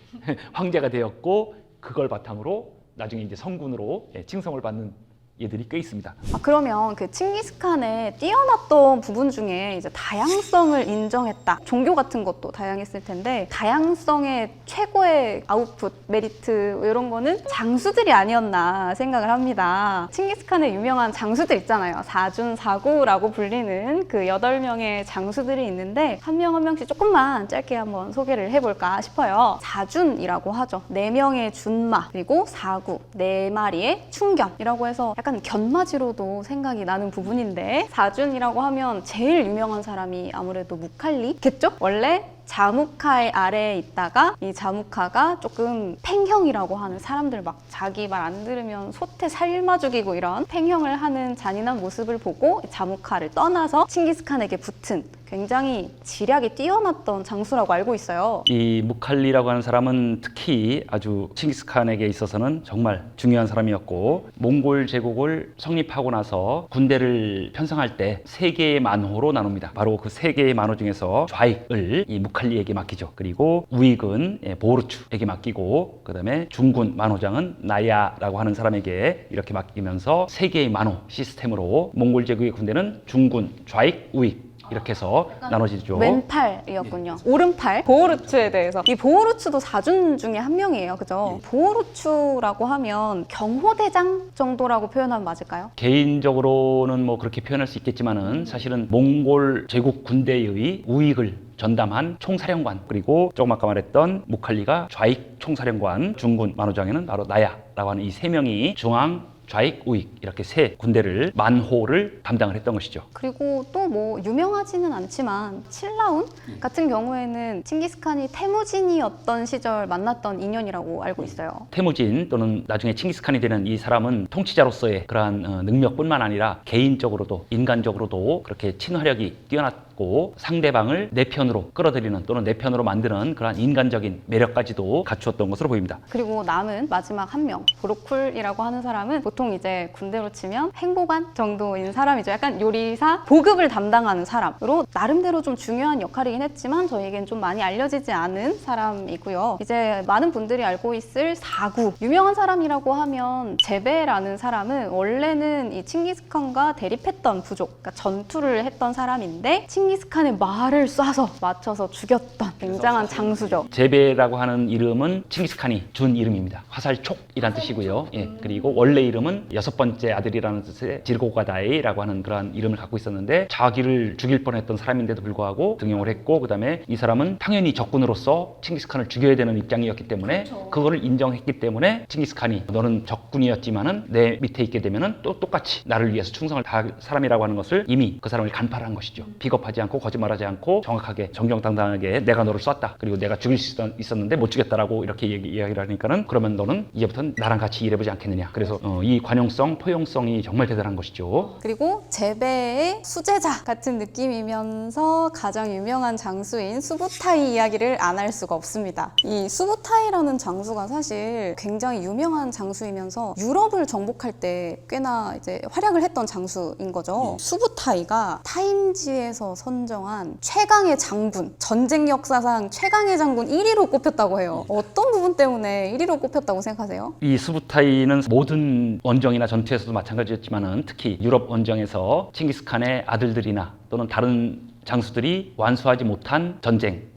황제가 되었고, 그걸 바탕으로 나중에 이제 성군으로 칭송을 받는 얘들이 꽤 있습니다. 그러면 그 칭기스칸의 뛰어났던 부분 중에 이제 다양성을 인정했다. 종교 같은 것도 다양했을 텐데 다양성의 최고의 아웃풋, 메리트 이런 거는 장수들이 아니었나 생각을 합니다. 칭기스칸의 유명한 장수들 있잖아요. 사준사구라고 불리는 그 8명의 장수들이 있는데 한 명 한 명씩 조금만 짧게 한번 소개를 해볼까 싶어요. 사준이라고 하죠. 4명의 준마, 그리고 사구, 4마리의 충견이라고 해서 약간 견마지로도 생각이 나는 부분인데, 사준이라고 하면 제일 유명한 사람이 아무래도 무칼리겠죠? 원래 자무카의 아래에 있다가 이 자무카가 조금 팽형이라고 하는, 사람들 막 자기 말 안 들으면 소태 삶아 죽이고 이런 팽형을 하는 잔인한 모습을 보고 자무카를 떠나서 칭기스칸에게 붙은 굉장히 지략이 뛰어났던 장수라고 알고 있어요. 이 무칼리라고 하는 사람은 특히 아주 칭기스칸에게 있어서는 정말 중요한 사람이었고, 몽골 제국을 성립하고 나서 군대를 편성할 때 3개의 만호로 나눕니다. 바로 그 3개의 만호 중에서 좌익을 이 무칼리에게 맡기죠. 그리고 우익은 보르추에게 맡기고, 그 다음에 중군 만호장은 나야라고 하는 사람에게 이렇게 맡기면서 3개의 만호 시스템으로 몽골 제국의 군대는 중군, 좌익, 우익 이렇게 해서 나눠지죠. 왼팔이었군요. 오른팔 보호르추에 대해서, 이 보호르추도 사준 중에 한 명이에요, 그죠? 보호르추라고 하면 경호대장 정도라고 표현하면 맞을까요? 개인적으로는 뭐 그렇게 표현할 수 있겠지만은 사실은 몽골 제국 군대의 우익을 전담한 총사령관, 그리고 조금 아까 말했던 무칼리가 좌익 총사령관, 중군 만호장에는 바로 나야라고 하는 이 3명이 중앙 좌익, 우익 이렇게 세 군대를 만호를 담당을 했던 것이죠. 그리고 또 뭐 유명하지는 않지만 칠라운 같은 경우에는 칭기스칸이 태무진이었던 시절 만났던 인연이라고 알고 있어요. 태무진 또는 나중에 칭기스칸이 되는 이 사람은 통치자로서의 그러한 능력뿐만 아니라 개인적으로도 인간적으로도 그렇게 친화력이 뛰어났고 상대방을 내 편으로 끌어들이는 또는 내 편으로 만드는 그러한 인간적인 매력까지도 갖추었던 것으로 보입니다. 그리고 남은 마지막 한 명, 브로쿨이라고 하는 사람은 보통 이제 군대로 치면 행보관 정도인 사람이죠. 약간 요리사, 보급을 담당하는 사람으로 나름대로 좀 중요한 역할이긴 했지만 저희에겐 좀 많이 알려지지 않은 사람이고요. 이제 많은 분들이 알고 있을 사구, 유명한 사람이라고 하면 제베라는 사람은 원래는 이 칭기스칸과 대립했던 부족, 그러니까 전투를 했던 사람인데 칭기스칸의 말을 쏴서 맞춰서 죽였던 굉장한 장수죠. 제베라고 하는 이름은 칭기스칸이 준 이름입니다. 화살촉이란 뜻이고요. 예, 그리고 원래 이름은 여섯 번째 아들이라는 뜻의 지르고가다이라고 하는 그러한 이름을 갖고 있었는데 자기를 죽일 뻔했던 사람인데도 불구하고 등용을 했고 그다음에 이 사람은 당연히 적군으로서 칭기스칸을 죽여야 되는 입장이었기 때문에 그거를 인정했기 때문에 칭기스칸이 너는 적군이었지만은 내 밑에 있게 되면은 또 똑같이 나를 위해서 충성을 다할 사람이라고 하는 것을 이미 그 사람을 간파를 한 것이죠. 비겁하지 않고 거짓말하지 않고 정확하게 정정당당하게 내가 너를 쐈다. 그리고 내가 죽일 수 있었는데 못 죽였다라고 이렇게 이야기를 하니까는 그러면 너는 이제부터는 나랑 같이 일해보지 않겠느냐. 그래서 이 관용성, 포용성이 정말 대단한 것이죠. 그리고 제베의 수제자 같은 느낌이면서 가장 유명한 장수인 수부타이 이야기를 안 할 수가 없습니다. 이 수부타이라는 장수가 사실 굉장히 유명한 장수이면서 유럽을 정복할 때 꽤나 이제 활약을 했던 장수인 거죠. 수부타이가 타임지에서 선정한 최강의 장군, 전쟁 역사상 최강의 장군 1위로 꼽혔다고 해요. 어떤 부분 때문에 1위로 꼽혔다고 생각하세요? 이 수부타이는 모든 원정이나 전투에서도 마찬가지였지만은 특히 유럽 원정에서 칭기스칸의 아들들이나 또는 다른 장수들이 완수하지 못한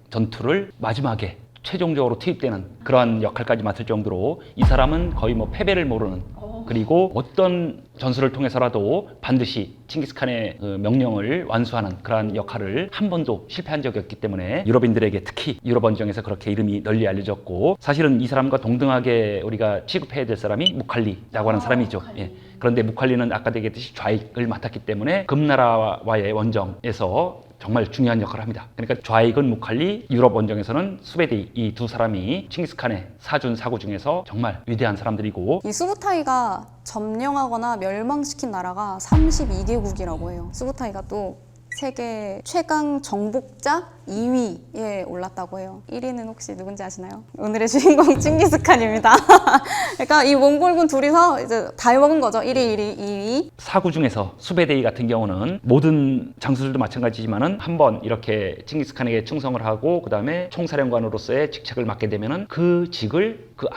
전투를 마지막에 최종적으로 투입되는 그러한 역할까지 맡을 정도로 이 사람은 거의 뭐 패배를 모르는 그리고 어떤 전술을 통해서라도 반드시 칭기스칸의 명령을 완수하는 그러한 역할을 한 번도 실패한 적이 없기 때문에 유럽인들에게 특히 유럽 원정에서 그렇게 이름이 널리 알려졌고 사실은 이 사람과 동등하게 우리가 취급해야 될 사람이 무칼리라고 하는 사람이죠. 예. 그런데 무칼리는 아까 얘기했듯이 좌익을 맡았기 때문에 금나라와의 원정에서 정말 중요한 역할을 합니다. 그러니까 좌익은 무칼리, 유럽 원정에서는 수베데이 이 두 사람이 칭기스칸의 사준 사구 중에서 정말 위대한 사람들이고 이 수부타이가 점령하거나 멸망시킨 나라가 32개국이라고 해요. 수부타이가 또 세계 최강 정복자 2위에 올랐다고 해요. 1위는 혹시 누군지 아시나요? 오늘의 주인공 칭기스칸입니다. 그러니까 이 몽골군 둘이서 이제 다 해먹은 거죠. 1위, 2위. 사구 중에서 수베데이 같은 경우는 모든 장수들도 마찬가지지만은 한번 이렇게 칭기스칸에게 충성을 하고 그 다음에 총사령관으로서의 직책을 맡게 되면은 그 직을 그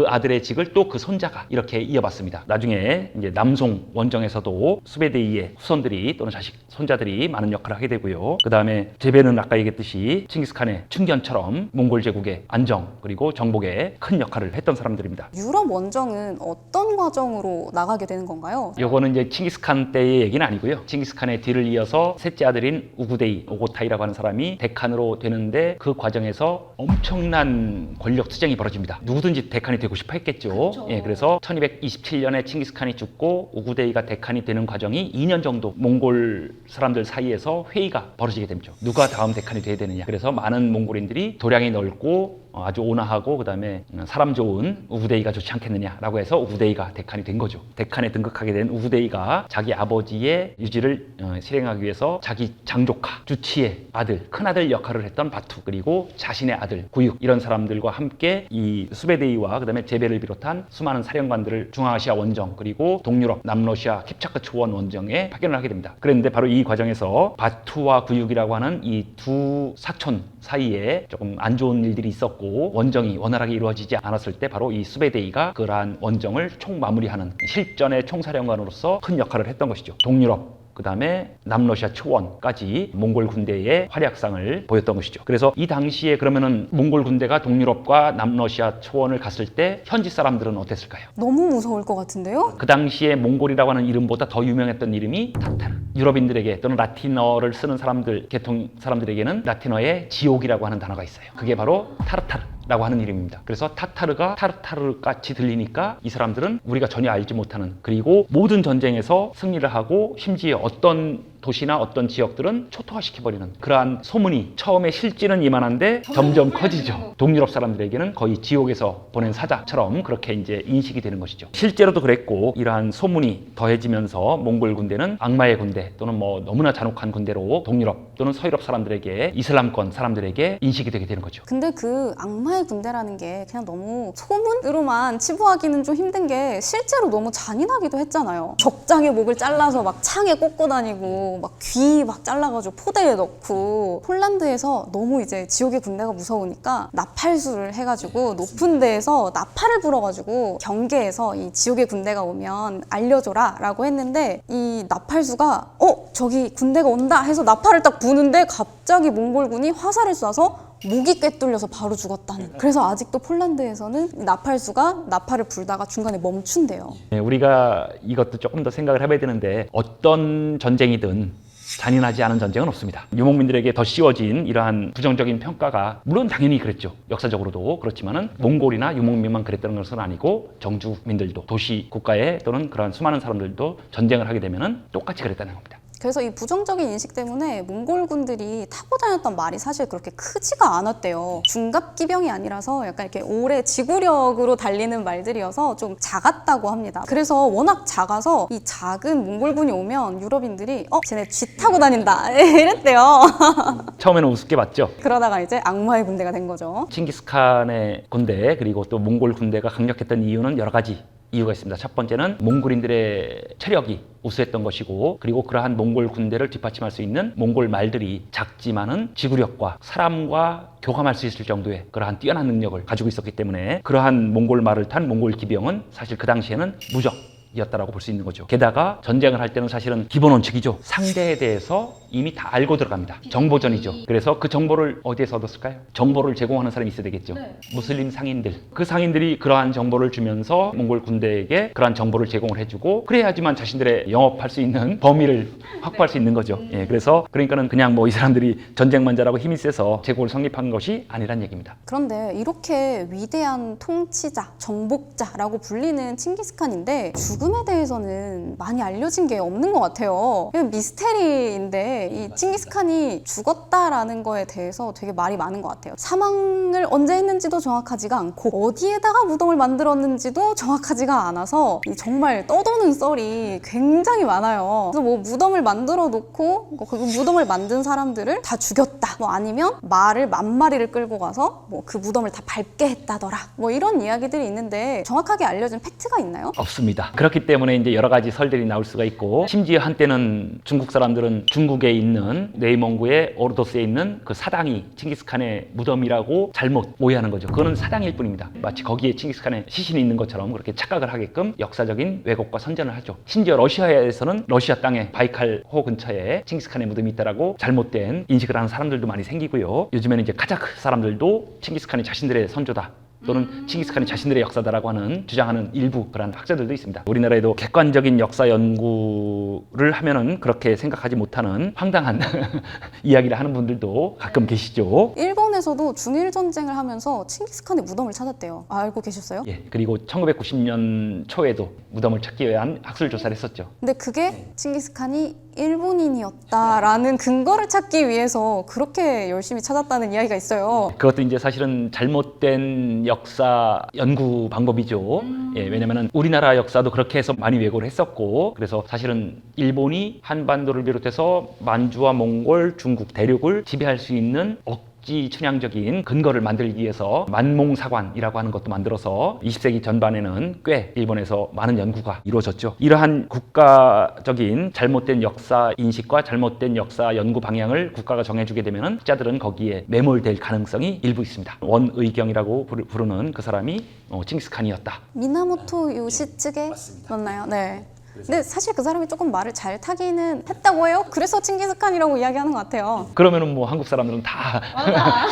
아들의 직을 또 그 손자가 이렇게 이어받습니다. 나중에 이제 남송 원정에서도 수베데이의 후손들이 또는 자식 손자들이 많은 역할을 하게 되고요. 그 다음에 제베는 아까 얘기했듯이 칭기스칸의 충견처럼 몽골 제국의 안정 그리고 정복에 큰 역할을 했던 사람들입니다. 유럽 원정은 어떤 과정으로 나가게 되는 건가요? 요거는 이제 칭기스칸 때의 얘기는 아니고요. 칭기스칸의 뒤를 이어서 셋째 아들인 우구데이, 오고타이라고 하는 사람이 데칸으로 되는데 그 과정에서 엄청난 권력 투쟁이 벌어집니다. 누구든지 데칸이 되고 싶어 했겠죠. 그렇죠. 예, 그래서 1227년에 칭기스칸이 죽고 우구데이가 데칸이 되는 과정이 2년 정도 몽골 사람들 사이에서 회의가 벌어지게 됩니다. 누가 다음 데칸이 돼야 되느냐. 그래서 많은 몽골인들이 도량이 넓고 아주 온화하고 그다음에 사람 좋은 우구데이가 좋지 않겠느냐라고 해서 우구데이가 데칸이 된 거죠. 데칸에 등극하게 된 우구데이가 자기 아버지의 유지를 실행하기 위해서 자기 장조카, 주치의 아들, 큰아들 역할을 했던 바투 그리고 자신의 아들 구육 이런 사람들과 함께 이 수베데이와 그다음에 제베를 비롯한 수많은 사령관들을 중앙아시아 원정 그리고 동유럽, 남러시아, 킵차크 초원 원정에 파견을 하게 됩니다. 그랬는데 바로 이 과정에서 바투와 구육이라고 하는 이 두 사촌 사이에 조금 안 좋은 일들이 있었고 원정이 원활하게 이루어지지 않았을 때 바로 이 수베데이가 그러한 원정을 총마무리하는 실전의 총사령관으로서 큰 역할을 했던 것이죠. 동유럽 그 다음에 남러시아 초원까지 몽골 군대의 활약상을 보였던 것이죠. 그래서 이 당시에 그러면은 몽골 군대가 동유럽과 남러시아 초원을 갔을 때 현지 사람들은 어땠을까요? 너무 무서울 것 같은데요? 그 당시에 몽골이라고 하는 이름보다 더 유명했던 이름이 타르타르. 유럽인들에게 또는 라틴어를 쓰는 사람들, 계통 사람들에게는 라틴어에 지옥이라고 하는 단어가 있어요. 그게 바로 타르타르. 라고 하는 이름입니다. 그래서 타타르가 타르타르 같이 들리니까 이 사람들은 우리가 전혀 알지 못하는, 그리고 모든 전쟁에서 승리를 하고 심지어 어떤 도시나 어떤 지역들은 초토화시켜버리는 그러한 소문이 처음에 실지는 이만한데 점점 커지죠. 동유럽 사람들에게는 거의 지옥에서 보낸 사자처럼 그렇게 이제 인식이 되는 것이죠. 실제로도 그랬고, 이러한 소문이 더해지면서 몽골 군대는 악마의 군대 또는 뭐 너무나 잔혹한 군대로 동유럽 또는 서유럽 사람들에게, 이슬람권 사람들에게 인식이 되게 되는 거죠. 근데 그 악마의 군대라는 게 그냥 너무 소문으로만 치부하기는 좀 힘든 게 실제로 너무 잔인하기도 했잖아요. 적장의 목을 잘라서 막 창에 꽂고 다니고 막 귀 막 잘라가지고 포대에 넣고, 폴란드에서 너무 이제 지옥의 군대가 무서우니까 나팔수를 해가지고 높은 데에서 나팔을 불어가지고 경계에서 이 지옥의 군대가 오면 알려줘라 라고 했는데, 이 나팔수가 저기 군대가 온다 해서 나팔을 딱 부는데 갑자기 몽골군이 화살을 쏴서 목이 꿰뚫려서 바로 죽었다는. 그래서 아직도 폴란드에서는 나팔수가 나팔을 불다가 중간에 멈춘대요. 네, 우리가 이것도 조금 더 생각을 해봐야 되는데, 어떤 전쟁이든 잔인하지 않은 전쟁은 없습니다. 유목민들에게 더 씌워진 이러한 부정적인 평가가 물론 당연히 그랬죠. 역사적으로도 그렇지만은 몽골이나 유목민만 그랬다는 것은 아니고, 정주민들도 도시 국가에 또는 그러한 수많은 사람들도 전쟁을 하게 되면은 똑같이 그랬다는 겁니다. 그래서 이 부정적인 인식 때문에 몽골군들이 타고 다녔던 말이 사실 그렇게 크지가 않았대요. 중갑기병이 아니라서 약간 이렇게 오래 지구력으로 달리는 말들이어서 좀 작았다고 합니다. 그래서 워낙 작아서 이 작은 몽골군이 오면 유럽인들이 쟤네 쥐 타고 다닌다 이랬대요. 처음에는 우습게 봤죠. 그러다가 이제 악마의 군대가 된 거죠. 칭기스칸의 군대, 그리고 또 몽골 군대가 강력했던 이유는 여러 가지 이유가 있습니다. 첫 번째는 몽골인들의 체력이 우수했던 것이고, 그리고 그러한 몽골 군대를 뒷받침할 수 있는 몽골 말들이 작지만은 지구력과 사람과 교감할 수 있을 정도의 그러한 뛰어난 능력을 가지고 있었기 때문에, 그러한 몽골 말을 탄 몽골 기병은 사실 그 당시에는 무적이었다라고 볼 수 있는 거죠. 게다가 전쟁을 할 때는 사실은 기본 원칙이죠. 상대에 대해서 이미 다 알고 들어갑니다. 정보전이죠. 그래서 그 정보를 어디에서 얻었을까요? 정보를 제공하는 사람이 있어야 되겠죠. 무슬림 상인들. 그 상인들이 그러한 정보를 주면서 몽골 군대에게 그러한 정보를 제공을 해주고, 그래야지만 자신들의 영업할 수 있는 범위를 확보할 수 있는 거죠. 예, 그래서 그러니까는 그냥 뭐 이 사람들이 전쟁만 잘하고 힘이 세서 제국을 성립한 것이 아니란 얘기입니다. 그런데 이렇게 위대한 통치자, 정복자라고 불리는 칭기스칸인데 죽음에 대해서는 많이 알려진 게 없는 것 같아요. 이건 미스테리인데 이 칭기스칸이 죽었다라는 거에 대해서 되게 말이 많은 것 같아요. 사망을 언제 했는지도 정확하지가 않고, 어디에다가 무덤을 만들었는지도 정확하지가 않아서 정말 떠도는 썰이 굉장히 많아요. 그래서 뭐 무덤을 만들어 놓고 그 무덤을 만든 사람들을 다 죽였다, 뭐 아니면 말을 10,000마리를 끌고 가서 뭐 그 무덤을 다 밟게 했다더라, 뭐 이런 이야기들이 있는데 정확하게 알려진 팩트가 있나요? 없습니다. 그렇기 때문에 이제 여러 가지 설들이 나올 수가 있고, 심지어 한때는 중국 사람들은 중국에 있는 네이몽구의 오르도스에 있는 그 사당이 칭기스칸의 무덤이라고 잘못 오해하는 거죠. 그거는 사당일 뿐입니다. 마치 거기에 칭기스칸의 시신이 있는 것처럼 그렇게 착각을 하게끔 역사적인 왜곡과 선전을 하죠. 심지어 러시아에서는 러시아 땅에 바이칼호 근처에 칭기스칸의 무덤이 있다라고 잘못된 인식을 하는 사람들도 많이 생기고요. 요즘에는 이제 카자흐 사람들도 칭기스칸이 자신들의 선조다 또는 칭기스칸이 자신들의 역사다라고 하는 주장하는 일부 그런 학자들도 있습니다. 우리나라에도 객관적인 역사 연구를 하면은 그렇게 생각하지 못하는 황당한 이야기를 하는 분들도 가끔 계시죠. 일본에서도 중일 전쟁을 하면서 칭기스칸의 무덤을 찾았대요. 알고 계셨어요? 예, 그리고 1990년 초에도 무덤을 찾기 위한 학술 조사를 했었죠. 근데 그게 칭기스칸이 일본인이었다라는 근거를 찾기 위해서 그렇게 열심히 찾았다는 이야기가 있어요. 그것도 이제 사실은 잘못된 역사 연구 방법이죠. 예, 왜냐면은 우리나라 역사도 그렇게 해서 많이 왜곡을 했었고, 그래서 사실은 일본이 한반도를 비롯해서 만주와 몽골, 중국 대륙을 지배할 수 있는 억지 춘향적인 근거를 만들기 위해서 만몽사관이라고 하는 것도 만들어서 20세기 전반에는 꽤 일본에서 많은 연구가 이루어졌죠. 이러한 국가적인 잘못된 역사 인식과 잘못된 역사 연구 방향을 국가가 정해주게 되면은 학자들은 거기에 매몰될 가능성이 일부 있습니다. 원의경이라고 부르는 그 사람이 칭기스칸이었다. 미나모토 요시츠게 맞나요? 네. 근데 사실 그 사람이 조금 말을 잘 타기는 했다고 해요. 그래서 칭기스칸이라고 이야기하는 것 같아요. 그러면은 뭐 한국 사람들은 다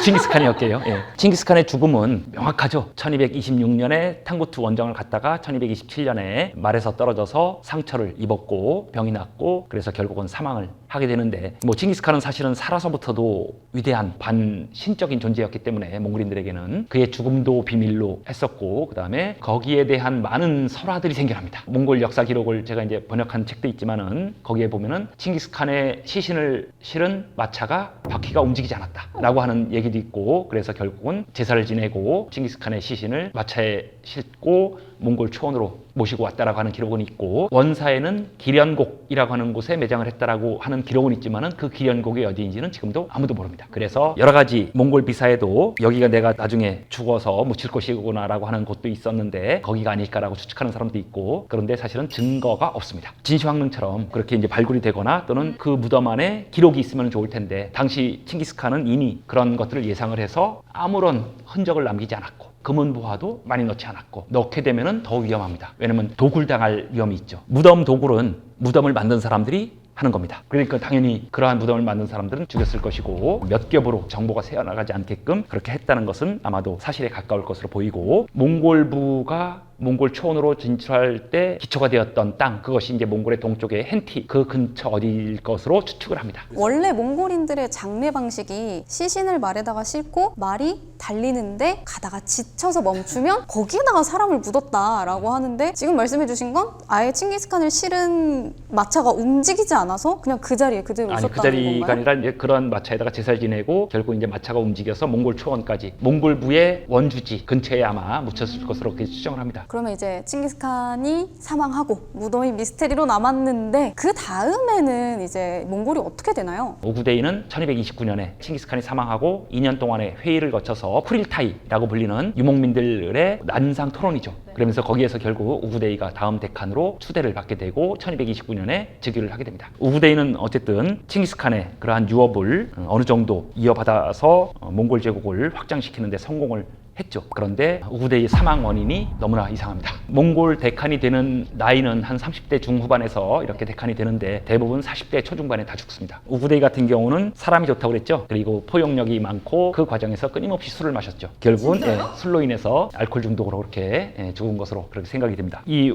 칭기스칸이었게요. 예. 칭기스칸의 죽음은 명확하죠. 1226년에 탕구투 원정을 갔다가 1227년에 말에서 떨어져서 상처를 입었고 병이 났고, 그래서 결국은 사망을 하게 되는데 뭐 칭기스칸은 사실은 살아서부터도 위대한 반신적인 존재였기 때문에 몽골인들에게는 그의 죽음도 비밀로 했었고 그다음에 거기에 대한 많은 설화들이 생겨납니다. 몽골 역사 기록을 제가 이제 번역한 책도 있지만은 거기에 보면은 칭기스칸의 시신을 실은 마차가 바퀴가 움직이지 않았다라고 하는 얘기도 있고 그래서 결국은 제사를 지내고 칭기스칸의 시신을 마차에 싣고 몽골 초원으로 모시고 왔다라고 하는 기록은 있고 원사에는 기련곡이라고 하는 곳에 매장을 했다라고 하는 기록은 있지만은 그 기련곡이 어디인지는 지금도 아무도 모릅니다. 그래서 여러 가지 몽골 비사에도 여기가 내가 나중에 죽어서 묻힐 곳이구나라고 하는 곳도 있었는데 거기가 아닐까라고 추측하는 사람도 있고 그런데 사실은 증거가 없습니다. 진시황릉처럼 그렇게 이제 발굴이 되거나 또는 그 무덤 안에 기록이 있으면 좋을 텐데 당시 칭기스칸은 이미 그런 것들을 예상을 해서 아무런 흔적을 남기지 않았고 금은보화도 많이 넣지 않았고 넣게 되면은 더 위험합니다. 왜냐면 도굴당할 위험이 있죠. 무덤 도굴은 무덤을 만든 사람들이 하는 겁니다. 그러니까 당연히 그러한 무덤을 만든 사람들은 죽였을 것이고 몇 겹으로 정보가 새어나가지 않게끔 그렇게 했다는 것은 아마도 사실에 가까울 것으로 보이고 몽골부가 몽골 초원으로 진출할 때 기초가 되었던 땅 그것이 이제 몽골의 동쪽의 헨티 그 근처 어디일 것으로 추측을 합니다. 원래 몽골인들의 장례 방식이 시신을 말에다가 싣고 말이 달리는데 가다가 지쳐서 멈추면 거기에다가 사람을 묻었다라고 하는데 지금 말씀해 주신 건 아예 칭기스칸을 실은 마차가 움직이지 않아서 그냥 그 자리에 그대로 아니 있었다는 그 자리가 건가요? 아니라 이제 그런 마차에다가 제사를 지내고 결국 이제 마차가 움직여서 몽골 초원까지 몽골부의 원주지 근처에 아마 묻혔을 것으로 그렇게 추정을 합니다. 그러면 이제 칭기스칸이 사망하고 무덤이 미스테리로 남았는데 그 다음에는 이제 몽골이 어떻게 되나요? 우구데이는 1229년에 칭기스칸이 사망하고 2년 동안의 회의를 거쳐서 쿠릴타이라고 불리는 유목민들의 난상 토론이죠. 그러면서 거기에서 결국 우구데이가 다음 대칸으로 추대를 받게 되고 1229년에 즉위를 하게 됩니다. 우구데이는 어쨌든 칭기스칸의 그러한 유업을 어느 정도 이어받아서 몽골 제국을 확장시키는 데 성공을 했죠. 그런데 우구데이의 사망 원인이 너무나 이상합니다. 몽골 대칸이 되는 나이는 한 30대 중후반에서 이렇게 대칸이 되는데 대부분 40대 초중반에 다 죽습니다. 우구데이 같은 경우는 사람이 좋다고 그랬죠. 그리고 포용력이 많고 그 과정에서 끊임없이 술을 마셨죠. 결국은 술로 인해서 알코올 중독으로 그렇게 죽은 것으로 그렇게 생각이 됩니다. 이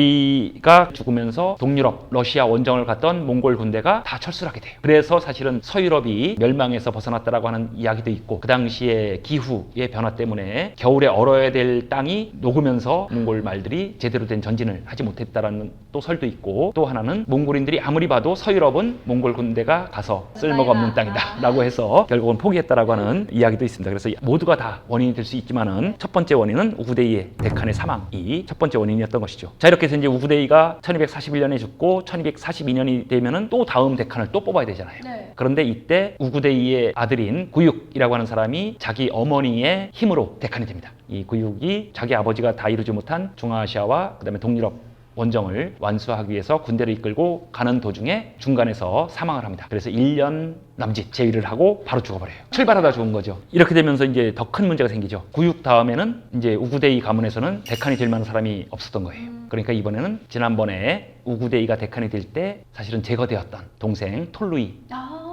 우구데이가 죽으면서 동유럽, 러시아 원정을 갔던 몽골 군대가 다 철수를 하게 돼요. 그래서 사실은 서유럽이 멸망에서 벗어났다라고 하는 이야기도 있고 그 당시에 기후의 변화 때문에 겨울에 얼어야 될 땅이 녹으면서 몽골 말들이 제대로 된 전진을 하지 못했다라는 또 설도 있고 또 하나는 몽골인들이 아무리 봐도 서유럽은 몽골 군대가 가서 쓸모가 없는 땅이다 라고 해서 결국은 포기했다라고 하는 이야기도 있습니다. 그래서 모두가 다 원인이 될 수 있지만은 첫 번째 원인은 우구데이의 대칸의 사망이 첫 번째 원인이었던 것이죠. 자 이렇게 해서 이제 우구데이가 1241년에 죽고 1242년이 되면은 또 다음 대칸을 또 뽑아야 되잖아요. 네. 그런데 이때 우구데이의 아들인 구육이라고 하는 사람이 자기 어머니의 힘으로 대칸이 됩니다. 이 구육이 자기 아버지가 다 이루지 못한 중앙아시아와 그다음에 동유럽 원정을 완수하기 위해서 군대를 이끌고 가는 도중에 중간에서 사망을 합니다. 그래서 1년 남짓 재위를 하고 바로 죽어버려요. 출발하다 죽은 거죠. 이렇게 되면서 이제 더 큰 문제가 생기죠. 구육 다음에는 이제 우구데이 가문에서는 대칸이 될 만한 사람이 없었던 거예요. 그러니까 이번에는 지난번에 우구데이가 대칸이 될 때 사실은 제거되었던 동생 톨루이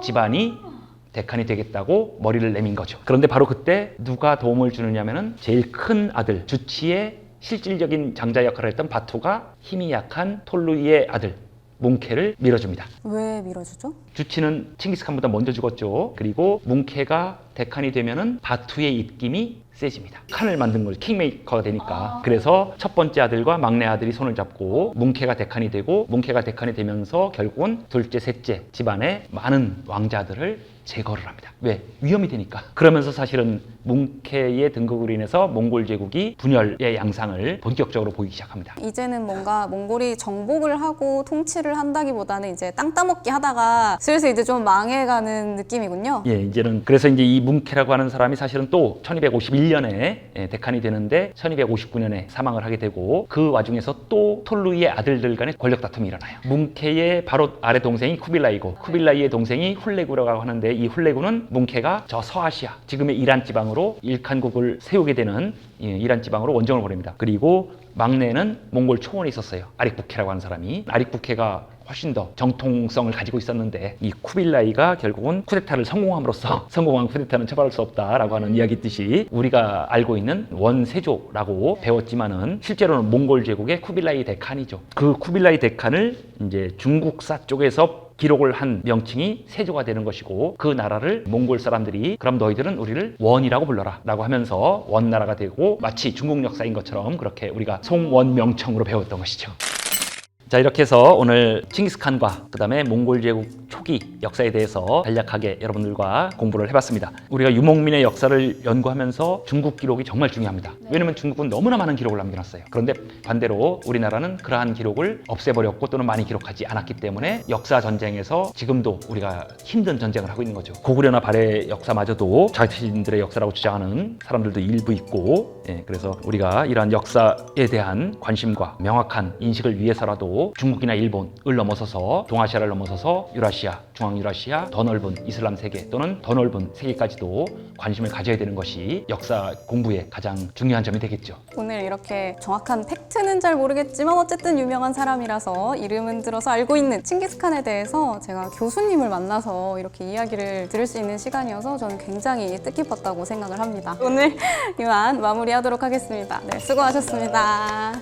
집안이 대칸이 되겠다고 머리를 내민 거죠. 그런데 바로 그때 누가 도움을 주느냐면은 제일 큰 아들 주치의 실질적인 장자 역할을 했던 바투가 힘이 약한 톨루이의 아들 뭉케를 밀어줍니다. 왜 밀어주죠? 주치는 칭기스칸보다 먼저 죽었죠. 그리고 뭉케가 대칸이 되면은 바투의 입김이 세집니다. 칸을 만든 걸 킹메이커가 되니까. 그래서 첫 번째 아들과 막내 아들이 손을 잡고 뭉케가 대칸이 되고 뭉케가 대칸이 되면서 결국은 둘째, 셋째 집안의 많은 왕자들을 제거를 합니다. 왜? 위험이 되니까. 그러면서 사실은 뭉케의 등극으로 인해서 몽골 제국이 분열의 양상을 본격적으로 보이기 시작합니다. 이제는 뭔가 몽골이 정복을 하고 통치를 한다기보다는 이제 땅 따먹기 하다가 슬슬 이제 좀 망해가는 느낌이군요. 예, 이제는 그래서 이제 이 뭉케라고 하는 사람이 사실은 또 1251년에 대칸이 되는데 1259년에 사망을 하게 되고 그 와중에서 또 톨루이의 아들들 간의 권력 다툼이 일어나요. 뭉케의 바로 아래 동생이 쿠빌라이고 쿠빌라이의 동생이 훌레구라고 하는데 이 훌레구는 뭉케가 저 서아시아 지금의 이란 지방으로 일칸국을 세우게 되는 이란 지방으로 원정을 보냅니다. 그리고 막내는 몽골 초원에 있었어요. 아릭부케라고 하는 사람이. 아릭부케가 훨씬 더 정통성을 가지고 있었는데 이 쿠빌라이가 결국은 쿠데타를 성공함으로써 성공한 쿠데타는 처벌할 수 없다라고 하는 이야기 있듯이 우리가 알고 있는 원세조라고 배웠지만은 실제로는 몽골 제국의 쿠빌라이 대칸이죠. 그 쿠빌라이 대칸을 이제 중국사 쪽에서 기록을 한 명칭이 세조가 되는 것이고 그 나라를 몽골 사람들이 그럼 너희들은 우리를 원이라고 불러라 라고 하면서 원나라가 되고 마치 중국 역사인 것처럼 그렇게 우리가 송원명청으로 배웠던 것이죠. 자, 이렇게 해서 오늘 칭기스칸과 그 다음에 몽골 제국 초기 역사에 대해서 간략하게 여러분들과 공부를 해봤습니다. 우리가 유목민의 역사를 연구하면서 중국 기록이 정말 중요합니다. 왜냐하면 중국은 너무나 많은 기록을 남겨놨어요. 그런데 반대로 우리나라는 그러한 기록을 없애버렸고 또는 많이 기록하지 않았기 때문에 역사 전쟁에서 지금도 우리가 힘든 전쟁을 하고 있는 거죠. 고구려나 발해 역사마저도 자신들의 역사라고 주장하는 사람들도 일부 있고, 그래서 우리가 이러한 역사에 대한 관심과 명확한 인식을 위해서라도 중국이나 일본을 넘어서서 동아시아를 넘어서서 유라시아, 중앙유라시아, 더 넓은 이슬람 세계 또는 더 넓은 세계까지도 관심을 가져야 되는 것이 역사 공부의 가장 중요한 점이 되겠죠. 오늘 이렇게 정확한 팩트는 잘 모르겠지만 어쨌든 유명한 사람이라서 이름은 들어서 알고 있는 칭기스칸에 대해서 제가 교수님을 만나서 이렇게 이야기를 들을 수 있는 시간이어서 저는 굉장히 뜻깊었다고 생각을 합니다. 오늘 이만 마무리하도록 하겠습니다. 네, 수고하셨습니다.